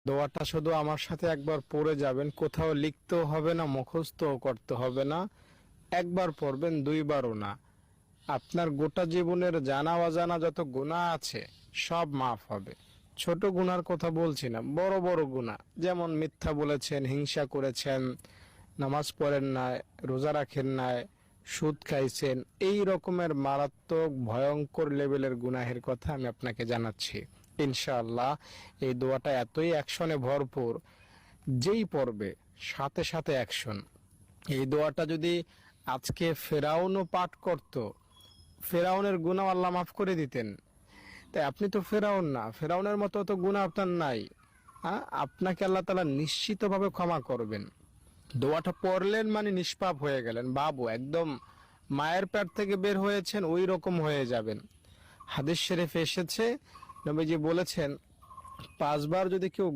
দোয়াটা শুধু আমার সাথে একবার পড়ে যাবেন, কোথাও লিখতেও হবে না, মুখস্থও করতে হবে না। একবার পড়বেন, দুইবারও না। আপনার গোটা জীবনের জানা অজানা যত গুনাহ আছে সব মাফ হবে। ছোট গুনার কথা বলছি না, বড় বড় গুনাহ, যেমন মিথ্যা বলেছেন, হিংসা করেছেন, নামাজ পড়েন নাই, রোজা রাখেন নাই, সুদ খাইছেন, এই রকমের মারাত্মক ভয়ঙ্কর লেভেলের গুনাহের কথা আমি আপনাকে জানাচ্ছি। ইনশাআল্লাহ এই দোয়াটা এতই অ্যাকশনে ভরপুর, যেই পড়বে সাথে সাথে অ্যাকশন। এই দোয়াটা যদি আজকে ফেরাউনও পাঠ করত, ফেরাউনের গুনাহ আল্লাহ মাফ করে দিতেন। তাই আপনি তো ফেরাউন না, ফেরাউনের মতো তো গুনাহ আপনার নাই। হ্যাঁ, আপনাকে আল্লাহ তাআলা নিশ্চিতভাবে ক্ষমা করবেন। দোয়াটা পড়লেন মানে নিষ্পাপ হয়ে গেলেন বাবু, একদম মায়ের পেট থেকে বের হয়েছেন ওই রকম হয়ে যাবেন। হাদিস শরীফে এসেছে, নবীজি বলেছেন 5 বার যদি কেউ